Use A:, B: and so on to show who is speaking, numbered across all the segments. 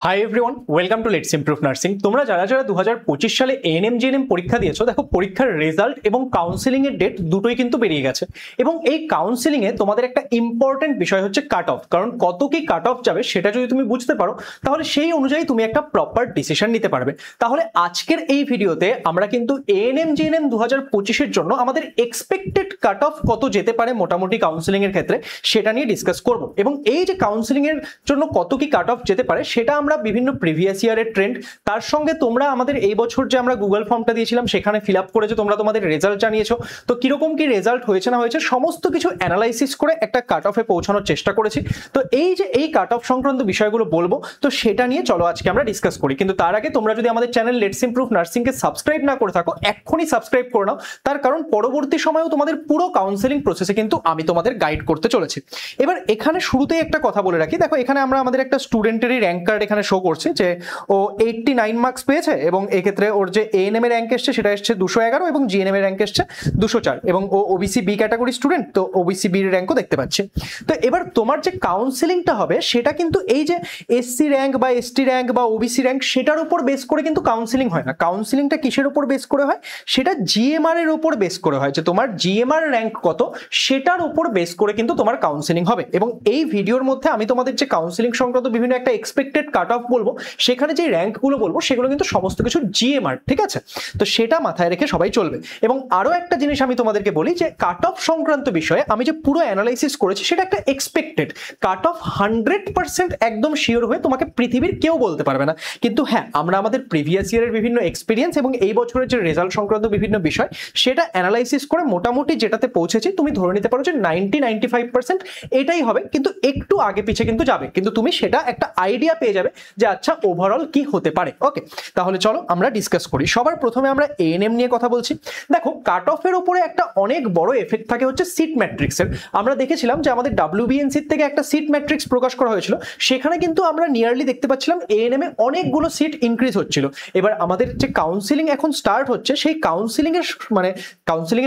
A: Hi everyone, welcome to let's improve nursing. তোমরা যারা যারা 2025 সালে এএনএম জিএনএম পরীক্ষা দিয়েছো, দেখো পরীক্ষার রেজাল্ট এবং কাউন্সিলিং এর ডেট দুটোই কিন্তু বেরিয়ে গেছে। এবং এই কাউন্সিলিং এ তোমাদের একটা ইম্পর্টেন্ট বিষয় হচ্ছে কাট অফ। কারণ কত কি কাট অফ যাবে সেটা যদি তুমি বুঝতে পারো, তাহলে সেই অনুযায়ী তুমি একটা প্রপার ডিসিশন নিতে পারবে। তাহলে আজকের এই ভিডিওতে আমরা কিন্তু এএনএম জিএনএম 2025 জন্য আমাদের এক্সপেক্টেড কাট অফ কত যেতে পারে মোটামুটি কাউন্সিলিং এর ক্ষেত্রে সেটা নিয়ে ডিসকাস করব। এবং এই যে কাউন্সিলিং এর জন্য কত কি কাট অফ যেতে পারে সেটা আমরা বিভিন্ন প্রিভিয়াস ইয়ারের ট্রেন্ড, তার সঙ্গে তোমরা আমাদের এই বছর যে আমরা গুগল ফর্মটা দিয়েছিলাম সেখানে ফিল আপ করেছো, তোমরা তোমাদের রেজাল্ট জানিয়েছো, তো কিরকম কি রেজাল্ট হয়েছে না হয়েছে সমস্ত কিছু অ্যানালাইসিস করে একটা কাট অফে পৌঁছানোর চেষ্টা করেছি। তো এই যে এই কাট অফ সংক্রান্ত বিষয়গুলো বলবো, তো সেটা নিয়ে চলো আজকে আমরা ডিসকাস করি। কিন্তু তার আগে তোমরা যদি আমাদের channel let's improve nursing K subscribe না করে থাকো, এক্ষুনি সাবস্ক্রাইব করে নাও। তার কারণ পরবর্তী সময়েও তোমাদের পুরো কাউন্সেলিং প্রসেসে কিন্তু আমি তোমাদের গাইড করতে চলেছি। এবার এখানে শুরুতেই একটা কথা বলে রাখি, দেখো এখানে আমরা আমাদের একটা স্টুডেন্টেরই র্যাঙ্ক কার্ড এখানে শো করছে যে ও 89 মার্কস পেয়েছে, এবং এই ক্ষেত্রে ওর যে এএনএম এর র্যাঙ্ক এসছে সেটা এসছে 211 এবং জিএনএম এর র্যাঙ্ক এসছে 204, এবং ও ওবিসি বি ক্যাটাগরি স্টুডেন্ট, তো ওবিসি বি এর র্যাঙ্কও দেখতে পাচ্ছি। তো এবার তোমার যে কাউন্সেলিংটা হবে সেটা কিন্তু এই যে এসসি র্যাঙ্ক বা এসটি র্যাঙ্ক বা ওবিসি র্যাঙ্ক সেটার উপর বেস করে কিন্তু কাউন্সেলিং হয় না। কাউন্সেলিংটা কিসের উপর বেস করে হয়? সেটা জিএমআর এর উপর বেস করে হয়, যে তোমার জিএমআর র্যাঙ্ক কত সেটার উপর বেস করে কিন্তু তোমার কাউন্সেলিং হবে। এবং এই ভিডিওর মধ্যে আমি তোমাদের যে কাউন্সেলিং সংক্রান্ত বিভিন্ন একটা এক্সপেক্টেড কাট অফ বলবো, সেখানে যে র্যাঙ্কগুলো বলবো সেগুলো কিন্তু সমস্ত কিছু জিএমআর, ঠিক আছে? তো সেটা মাথায় রেখে সবাই চলবে। এবং আরো একটা জিনিস আমি তোমাদেরকে বলি, যে কাট অফ সংক্রান্ত বিষয়ে আমি যে পুরো অ্যানালাইসিস করেছি সেটা একটা এক্সপেক্টেড কাট অফ। 100% একদম শিওর হয়ে তোমাকে পৃথিবীর কেউ বলতে পারবে না। কিন্তু হ্যাঁ, আমরা আমাদের প্রিভিয়াস ইয়ারের বিভিন্ন এক্সপিরিয়েন্স এবং এই বছরের যে রেজাল্ট সংক্রান্ত বিভিন্ন বিষয় সেটা অ্যানালাইসিস করে মোটামুটি যেটাতে পৌঁছেছি তুমি ধরে নিতে পারো যে 90-95% এটাই হবে, কিন্তু একটু আগে পিছে কিন্তু যাবে, কিন্তু তুমি সেটা একটা আইডিয়া পেয়ে যাবে যে আচ্ছা ওভারঅল কি হতে পারে। ওকে, তাহলে চলো আমরা ডিসকাস করি। সবার প্রথমে আমরা এএনএম নিয়ে কথা বলছি। দেখো কাট অফের উপরে একটা অনেক বড় এফেক্ট থাকে হচ্ছে সিট ম্যাট্রিক্সের। আমরা দেখেছিলাম যে আমাদের ডাব্লিউবিএনসি থেকে একটা সিট ম্যাট্রিক্স প্রকাশ করা হয়েছিল, সেখানে কিন্তু আমরা নিয়ারলি দেখতে পাচ্ছিলাম এএনএম এ অনেকগুলো সিট ইনক্রিজ হচ্ছিল। এবার আমাদের যে কাউন্সিলিং এখন স্টার্ট হচ্ছে, সেই কাউন্সিলিং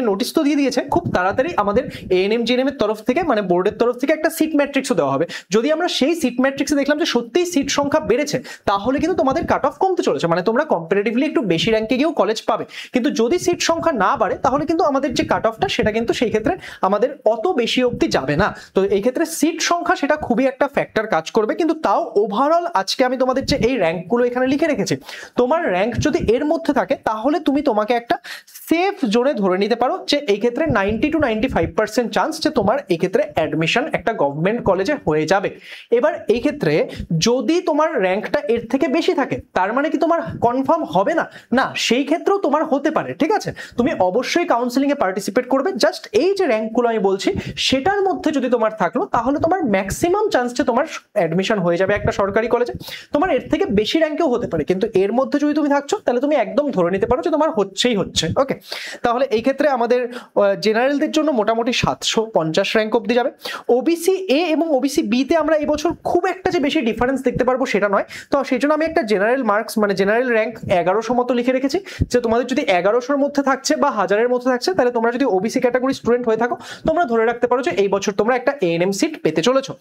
A: এর নোটিশ তো দিয়ে দিয়েছে, খুব তাড়াতাড়ি আমাদের এএনএম জিএনএম এর তরফ থেকে মানে বোর্ডের তরফ থেকে একটা সিট ম্যাট্রিক্সও দেওয়া হবে। যদি আমরা সেই সিট ম্যাট্রিক্সে দেখলাম যে সত্যিই সিট সংখ্যা বেড়েছে, তাহলে কিন্তু তোমাদের কাট অফ কমতে চলেছে, মানে তোমরা কম্পারেটিভলি একটু বেশি র্যাঙ্কে গিয়েও কলেজ পাবে। কিন্তু যদি সিট সংখ্যা না বাড়ে, তাহলে কিন্তু আমাদের যে কাট অফটা সেটা কিন্তু সেই ক্ষেত্রে আমাদের অত বেশি অবধি যাবে না। তো এই ক্ষেত্রে সিট সংখ্যা সেটা খুবই একটা ফ্যাক্টর কাজ করবে। কিন্তু তাও ওভারঅল আজকে আমি তোমাদের যে এই র্যাঙ্কগুলো এখানে লিখে রেখেছি, তোমার র্যাঙ্ক যদি এর মধ্যে থাকে তাহলে তুমি তোমাকে একটা সেফ জোনে ধরে নিতে পারো যে এই ক্ষেত্রে 90-95% চান্স যে তোমার এই ক্ষেত্রে অ্যাডমিশন একটা গভর্নমেন্ট কলেজে হয়ে যাবে। এবার এই ক্ষেত্রে যদি তোমার র্যাঙ্কটা এর থেকে বেশি থাকে, তার মানে কি তোমার কনফার্ম হবে না? না, সেই ক্ষেত্রেও তোমার হতে পারে, ঠিক আছে? তুমি অবশ্যই কাউন্সেলিং এ পার্টিসিপেট করবে। জাস্ট এই যে র্যাঙ্কগুলো আমি বলছি সেটার মধ্যে যদি তোমার থাকলো, তাহলে তোমার ম্যাক্সিমাম চান্স যে তোমার অ্যাডমিশন হয়ে যাবে একটা সরকারি কলেজে। তোমার এর থেকে বেশি র্যাঙ্কেও হতে পারে, কিন্তু এর মধ্যে যদি তুমি থাকছো তাহলে তুমি একদম ধরে নিতে পারো যে তোমার হচ্ছেই হচ্ছে। ওকে, তাহলে এই ক্ষেত্রে আমাদের জেনারেলদের জন্য মোটামুটি 750 র্যাঙ্ক অবধি যাবে। ওবিসি এ এবং ওবিসি বি তে আমরা এই বছর খুব একটা যে বেশি ডিফারেন্স দেখতে পারবো সেটা নয়। তো সেই জন্য আমি একটা জেনারেল মার্কস মানে জেনারেল র্যাঙ্ক 1100 মতো লিখে রেখেছি, যে তোমাদের যদি 1100-র মধ্যে থাকছে বা 1000-এর মধ্যে থাকছে, তাহলে তোমরা যদি ওবিসি ক্যাটাগরি স্টুডেন্ট হয়ে থাকো, তোমরা ধরে রাখতে পারো যে এই বছর তোমরা একটা এএনএম সিট পেতে চলেছো।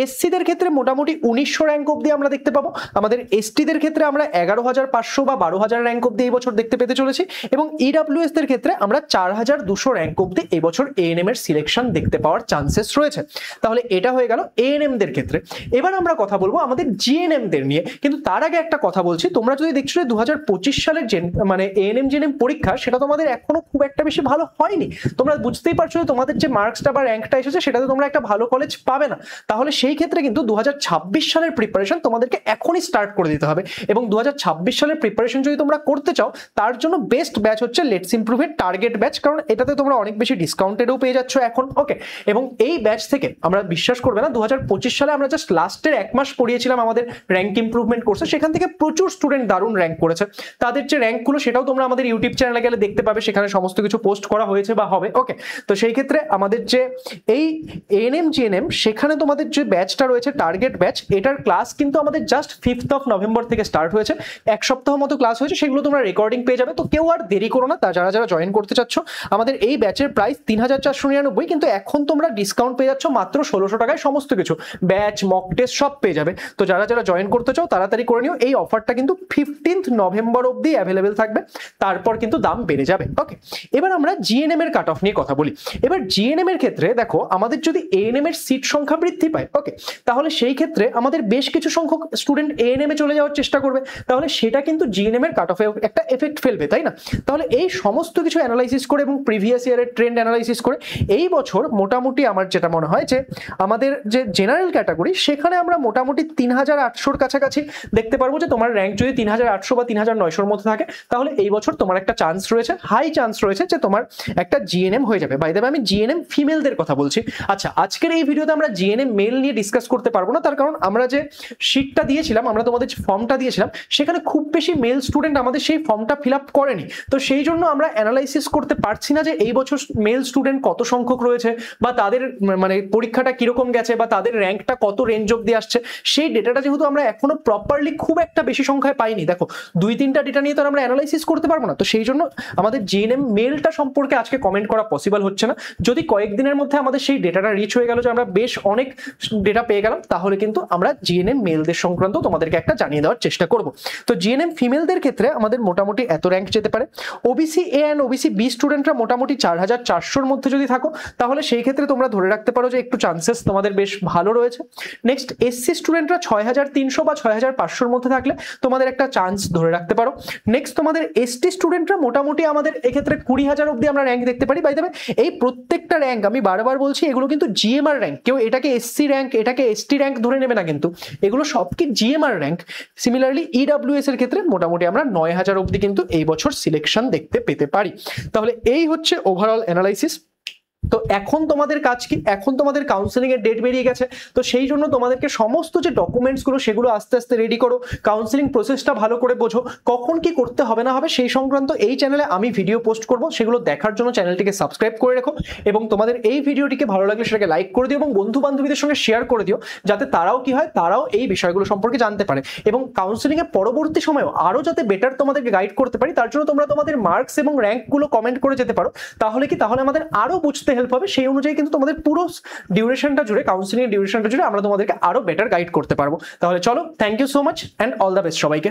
A: এসসিদের ক্ষেত্রে মোটামুটি 1900 র্যাঙ্ক অবধি আমরা দেখতে পাবো। আমাদের এসটিদের ক্ষেত্রে আমরা 11,500 বা 12,000 র্যাঙ্ক অবধি এই বছর দেখতে পেতে চলেছি, এবং ইডব্লিউএস দের ক্ষেত্রে আমরা 4,200 র্যাঙ্ক অবধি এই বছর এএনএম এর সিলেকশন দেখতে পাওয়ার চান্সেস রয়েছে। তাহলে এটা হয়ে গেল এএনএম দের ক্ষেত্রে। এবার আমরা কথা বলবো আমাদের জিএনএম দের নিয়ে। কিন্তু তার আগে একটা কথা বলছি, তোমরা যদি দেখছো যে 2025 সালের মানে এএনএম জিএনএম পরীক্ষা সেটা তোমাদের এখনো খুব একটা বেশি ভালো হয়নি। তোমরা বুঝতেই পারছো যে তোমাদের যে মার্কসটা বা র্যাঙ্কটা এসেছে সেটাতে তোমরা একটা ভালো কলেজ পাবে না। তাহলে সেই ক্ষেত্রে কিন্তু 2026 সালের প্রিপারেশন তোমাদেরকে এখনই স্টার্ট করে দিতে হবে। এবং 2026 সালের প্রিপারেশন যদি তোমরা করতে চাও, তার জন্য বেস্ট ব্যাচ হচ্ছে লেটস ইমপ্রুভের টার্গেট ব্যাচ, কারণ এটাতে তোমরা অনেক বেশি ডিসকাউন্টেডও পেয়ে যাচ্ছ এখন। ওকে, এবং এই ব্যাচ থেকে আমরা বিশ্বাস করবে না, 2025 সালে আমরা জাস্ট লাস্টের 1 মাস পড়িয়েছিলাম আমাদের র্যাঙ্ক ইমপ্রুভমেন্ট কোর্সে, সেখান থেকে প্রচুর স্টুডেন্ট দারুণ র্যাঙ্ক করেছে। তাদের যে র্যাঙ্কগুলো সেটাও তোমরা আমাদের ইউটিউব চ্যানেলে গেলে দেখতে পাবে, সেখানে সমস্ত কিছু পোস্ট করা হয়েছে বা হবে। ওকে, তো সেই ক্ষেত্রে আমাদের যে এই এএনএম জিএনএম সেখানে তোমাদের যে ব্যাচটা রয়েছে টার্গেট ব্যাচ, এটার ক্লাস কিন্তু আমাদের জাস্ট 5 নভেম্বর থেকে স্টার্ট হয়েছে। 1 সপ্তাহ মতো ক্লাস হয়েছে, সেগুলো তোমরা রেকর্ডিং পেয়ে যাবে। তো কেউ আর দেরি করো না, তা যারা যারা জয়েন করতে চাচ্ছ। আমাদের এই ব্যাচের প্রাইস 3,499, কিন্তু এখন তোমরা ডিসকাউন্ট পেয়ে যাচ্ছ মাত্র 1600 টাকায়। সমস্ত কিছু ব্যাচ, মক টেস্ট সব পেয়ে যাবে। তো যারা যারা জয়েন জয়েন করতে চাও তাড়াতাড়ি করে নিও। এই অফারটা কিন্তু 15th নভেম্বর অবধি অ্যাভেলেবেল থাকবে, তারপর কিন্তু দাম বেড়ে যাবে। ওকে, এবার আমরা জিএনএম এর কাট অফ নিয়ে কথা বলি। এবার জিএনএম এর ক্ষেত্রে দেখো আমাদের যদি এএনএম এর সিট সংখ্যা বৃদ্ধি পায়, ওকে, তাহলে সেই ক্ষেত্রে আমাদের বেশ কিছু সংখ্যক স্টুডেন্ট এএনএম এ চলে যাওয়ার চেষ্টা করবে, তাহলে সেটা কিন্তু জিএনএম এর কাট অফে একটা এফেক্ট ফেলবে, তাই না? তাহলে এই সমস্ত কিছু অ্যানালাইসিস করে এবং প্রিভিয়াস ইয়ারের ট্রেন্ড অ্যানালাইসিস করে এই বছর মোটামুটি আমার যেটা মনে হয় যে আমাদের যে জেনারেল ক্যাটাগরি সেখানে আমরা মোটামুটি 3800-র কাছাকাছি দেখতে পারবো যে তোমার র্যাঙ্ক যদি 3800 বা 3900-র মধ্যে থাকে, তাহলে এই বছর তোমার একটা চান্স রয়েছে, হাই চান্স রয়েছে যে তোমার একটা জিএনএম হয়ে যাবে। বাই দ্য ওয়ে আমি জিএনএম ফিমেলদের কথা বলছি। আচ্ছা, আজকের এই ভিডিওতে আমরা জিএনএম মেল নিয়ে ডিসকাস করতে পারবো না, তার কারণ আমরা যে শিটটা দিয়েছিলাম, আমরা তোমাদের ফর্মটা দিয়েছিলাম, সেখানে খুব বেশি মেল স্টুডেন্ট আমাদের সেই ফর্মটা ফিল আপ করেনি। তো সেই জন্য আমরা অ্যানালাইসিস করতে পারছি না যে এই বছর মেল স্টুডেন্ট কত সংখ্যক রয়েছে বা তাদের মানে পরীক্ষাটা কিরকম গেছে বা তাদের র্যাঙ্কটা কত রেঞ্জ অব্দি আসছে। সেই ডেটাটা যেহেতু আমরা এখনো প্রপারলি খুব একটা বেশি সংখ্যায় পাইনি, দেখো 2-3টা ডেটা নিয়ে তো আমরা অ্যানালাইসিস করতে পারবো না। তো সেই জন্য আমাদের জিএনএম মেলটা সম্পর্কে আজকে কমেন্ট করা পসিবল হচ্ছে না। যদি কয়েকদিনের মধ্যে আমাদের সেই ডেটাটা রিচ হয়ে গেল যে আমরা বেশ অনেক ডেটা পেয়ে গেলাম, তাহলে কিন্তু আমরা জিএনএম মেলদের সংক্রান্ত তোমাদেরকে একটা জানিয়ে দেওয়ার চেষ্টা করব। তো জিএনএম ফিমেলদের ক্ষেত্রে আমাদের মোটামুটি এত র্যাঙ্ক যেতে পারে। OBC A and OBC B স্টুডেন্টরা মোটামুটি 4400-র মধ্যে যদি থাকো, তাহলে সেই ক্ষেত্রে তোমরা ধরে রাখতে পারো যে একটু চান্সেস তোমাদের বেশ ভালো রয়েছে। নেক্সট এসসি স্টুডেন্টরা 6300 বা 6500-র মধ্যে থাকলে তোমাদের একটা চান্স ধরে রাখতে পারো। নেক্সট তোমাদের এসটি স্টুডেন্টরা মোটামুটি আমাদের এক্ষেত্রে 20,000 অব্দি আমরা র্যাঙ্ক দেখতে পারি। বাই দ্য ওয়ে এই প্রত্যেকটা র্যাঙ্ক আমি বারবার বলছি, এগুলো কিন্তু জিএমআর র্যাঙ্ক, কেউ এটাকে এসসি র্যাঙ্ক এটাকে এসটি র্যাঙ্ক ধরে নেবে না, কিন্তু এগুলো সব কি জিএমআর র্যাঙ্ক। সিমিলারলি ইডব্লিউএস এর ক্ষেত্রে মোটামুটি আমরা 9000 অব্দি কিন্তু এই বছর সিলেকশন দেখতে পেতে পারি। তাহলে এই হচ্ছে ওভারঅল অ্যানালাইসিস। তো এখন তোমাদের কাজ কি, এখন তোমাদের কাউন্সেলিং এর ডেট বেরিয়ে গেছে, তো সেই জন্য তোমাদেরকে সমস্ত যে ডকুমেন্টস গুলো সেগুলো আস্তে আস্তে রেডি করো, কাউন্সেলিং প্রসেসটা ভালো করে বোঝো, কখন কি করতে হবে না হবে সেই সংক্রান্ত এই চ্যানেলে আমি ভিডিও পোস্ট করব, সেগুলো দেখার জন্য চ্যানেলটিকে সাবস্ক্রাইব করে রাখো এবং তোমাদের এই ভিডিওটিকে ভালো লাগলে সেটাকে লাইক করে দিও এবং বন্ধু বান্ধবীদের সঙ্গে শেয়ার করে দিও, যাতে তারাও কি হয় তারাও এই বিষয়গুলো সম্পর্কে জানতে পারে এবং কাউন্সেলিং এর পরবর্তী সময়েও আরো যাতে বেটার তোমাদেরকে গাইড করতে পারি, তার জন্য তোমরা তোমাদের মার্কস এবং র্যাঙ্কগুলো কমেন্ট করে যেতে পারো। তাহলে আমাদের আরো বুঝতে হেল্প হবে, সেই অনুযায়ী কিন্তু তোমাদের পুরো ডিউরেশনটা জুড়ে কাউন্সেলিং এর ডিউরেশনটা জুড়ে আমরা তোমাদেরকে আরো বেটার গাইড করতে পারবো। তাহলে চলো, thank you so much and all the best সবাইকে।